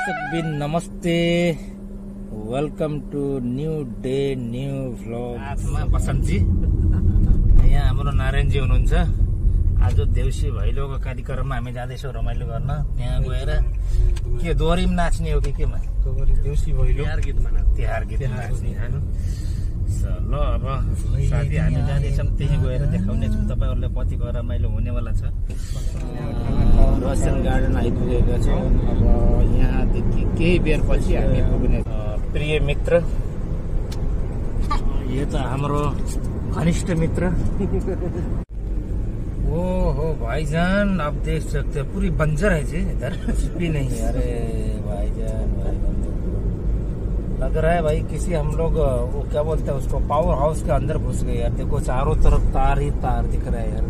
दर्शकबिन नमस्ते, welcome to new day new vlog. आजमा बसन्तजी यहाँ हाम्रो नारायणजी हुनुहुन्छ। आज देउसी भैलोको कार्यक्रममा हामी जाँदैछौँ रमाइलो गर्न। त्यहाँ गएर के दोहोरीमा नाच्ने हो कि केमा? देउसी भैलो तिहार गीत नाच्ने। ल अब साथी हामी जाँदैछौँ, त्यही गएर देखाउने छौँ तपाईँहरूलाई कतिको रमाइलो हुनेवाला छ। रसियन गार्डन आइपुगेका छौँ। अब यहाँदेखि केही बेर पछि हामी पुग्ने। प्रिय मित्र, यो त हाम्रो घनिष्ठ मित्र। ओहो भाईजान, आप देख सकते हैं पूरी बंजर है जी, इधर कुछ भी नहीं है। अरे भाईजान, लग रहा है भाई किसी हम लोग वो क्या बोलते हैं उसको, पावर हाउस के अंदर घुस गए यार। देखो चारों तरफ तार ही तार दिख रहा है यार,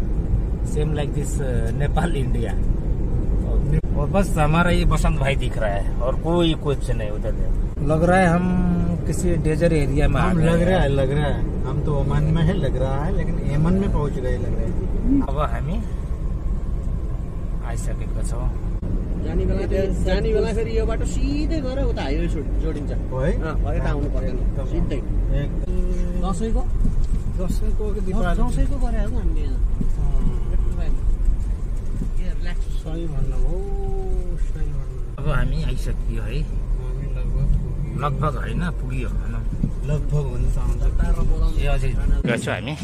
same like this Nepal India. और बस हमारा ये बसंत भाई दिख रहा है और कोई कुछ नहीं उधर। लग रहा है हम किसी डेजर्ट एरिया में लग रहा है हम तो ओमान में है लग रहा है, लेकिन यमन में पहुंच गए लग रहा है। अब हामी आइसकेका छौँ। जाने बेला फेरि यो बाटो सिधै गएर उता हाइवे जोडिन्छ है, यता आउनु पर्दैन सिधै। दसैँको गरे हो हामीले यहाँ। सही भन्नुभयो, सही भन्नुभयो। अब हामी आइसकियो है, लगभग होइन पुग्यो भनौँ। लगभग हुन्छ ए अझै गर्छु हामी।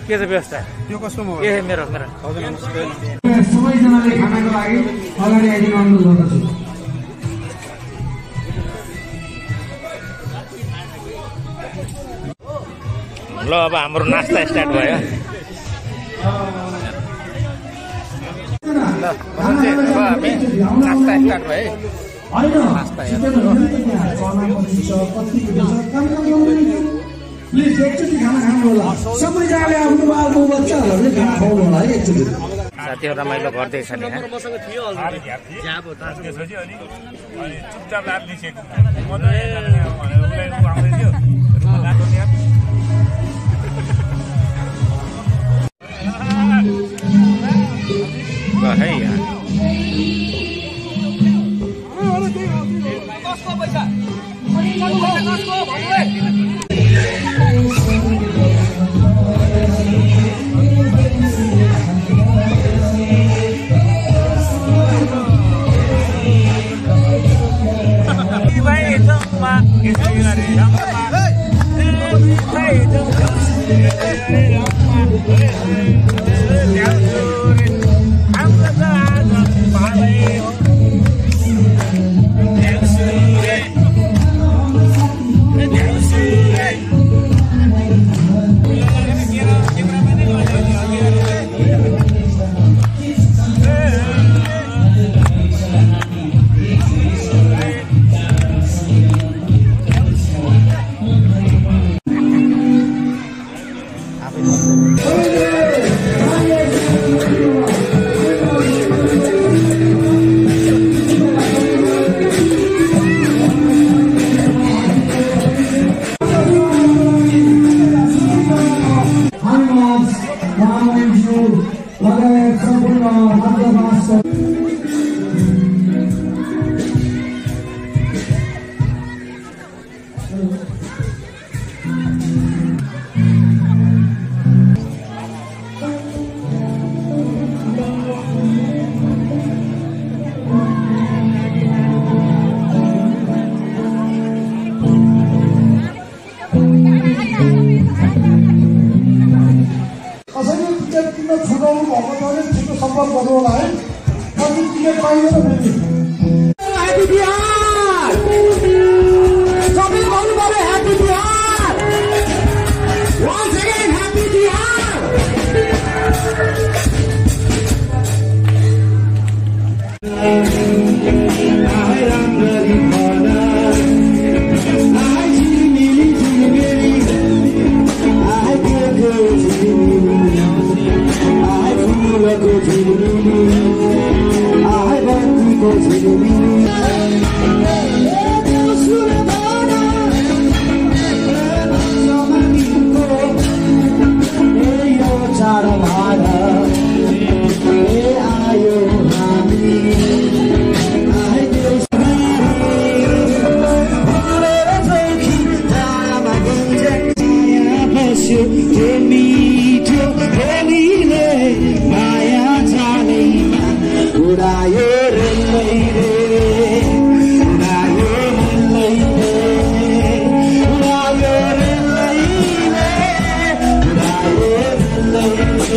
के छ व्यवस्था? त्यो कस्तो ए मेरो सबैजनाले खानाको लागि अगाडि आइदिन अनुरोध गर्दछु। ल अब हाम्रो नास्ता स्टार्ट भयो। ल हामी नास्ता स्टार्ट भयो। नास्ता प्लिज एकचोटि खाना खानु होला। सबैजनाले आफ्नो बाबु बच्चाहरूले खाना खुवाउनु होला है एकचोटि। साथीहरू रमाइलो गर्दैछ नि। मसँग थियो है यार। सम्पर्क गर्नु होला है। कति टिकट पाइन्छ फेरि। ह्यापी बिहार सबैले भन्नु पर्यो happy Bihar. Once again happy Bihar. I बत्तीको झिलिमिली आए बत्तीको झिलिमिली चाडो भाड आयो हामी मिठो खेलीले माया जानेमा उडायो रेलैले उडायो रेलैले उडायो रेलैले उडायो रेलैले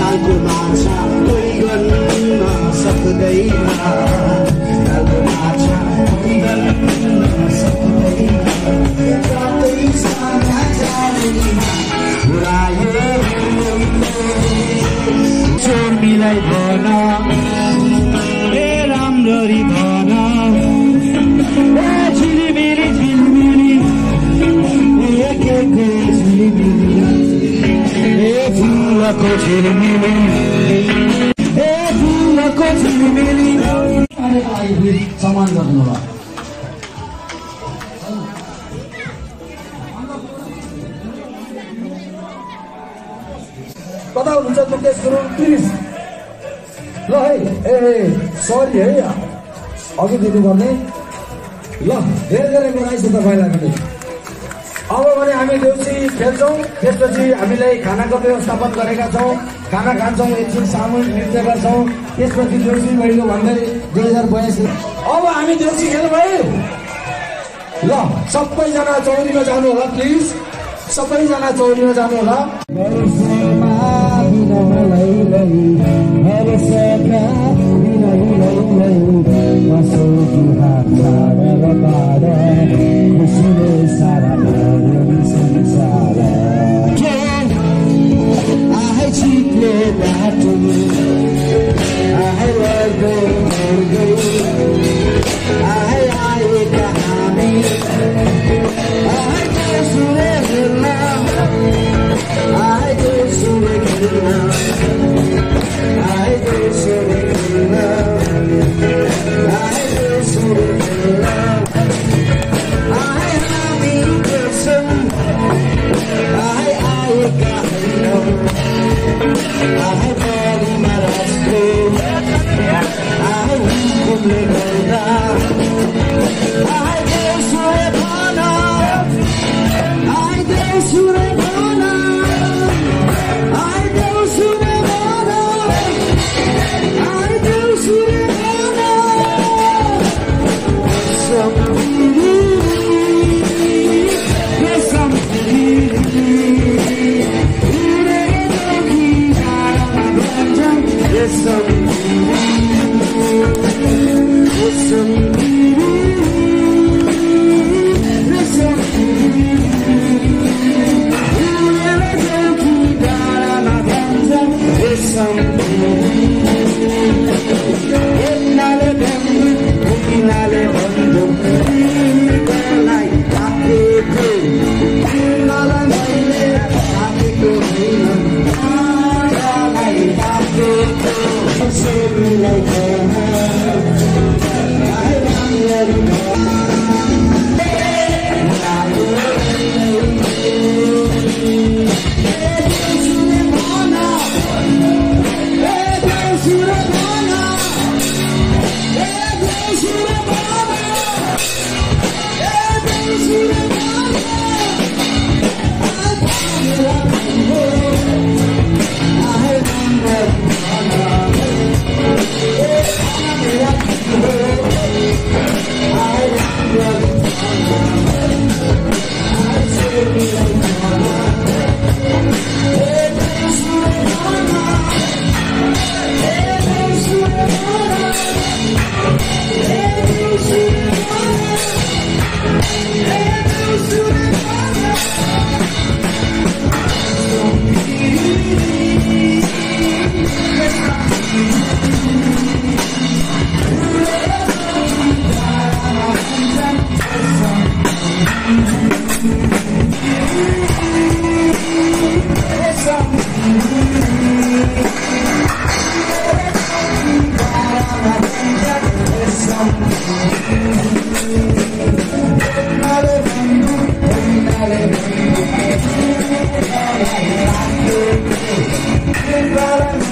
तालको माछा कोही गर्न सक्दैन तालको माछा कोही गर्न सक्दैन चोर्मीलाई भन ए राम्ररी भन ए झिलिमिली झिलिमिली ए के झिलिमिली ए फुलको झिलिमिली ए फुलको झिलिमिली सम्मान गर्नु होला कता हुनुहुन्छ मुकेश गुरुङ प्लिज ल है ए सरी है अघि दिनुपर्ने ल धेरै धेरै बनाइछ तपाईँलाई पनि अब भने हामी देउसी खेल्छौँ त्यसपछि हामीलाई खानाको व्यवस्थापन गरेका छौँ खाना खान्छौँ एकछिन सामूहिक नृत्य गर्छौँ त्यसपछि देउसी भैलो भन्दै 2082 अब हामी देउसी खेल भयो ल सबैजना चौरीमा जानु होला प्लिज सबैजना चौरीमा जानु होला Surabaya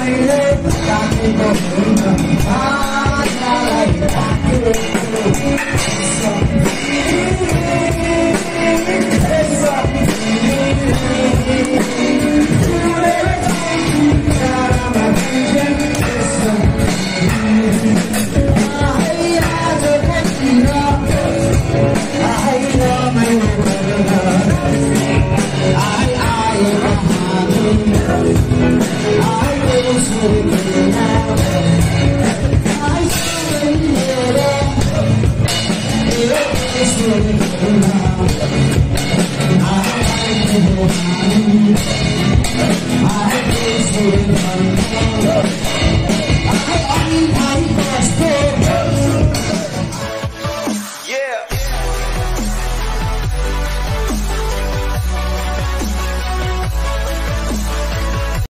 I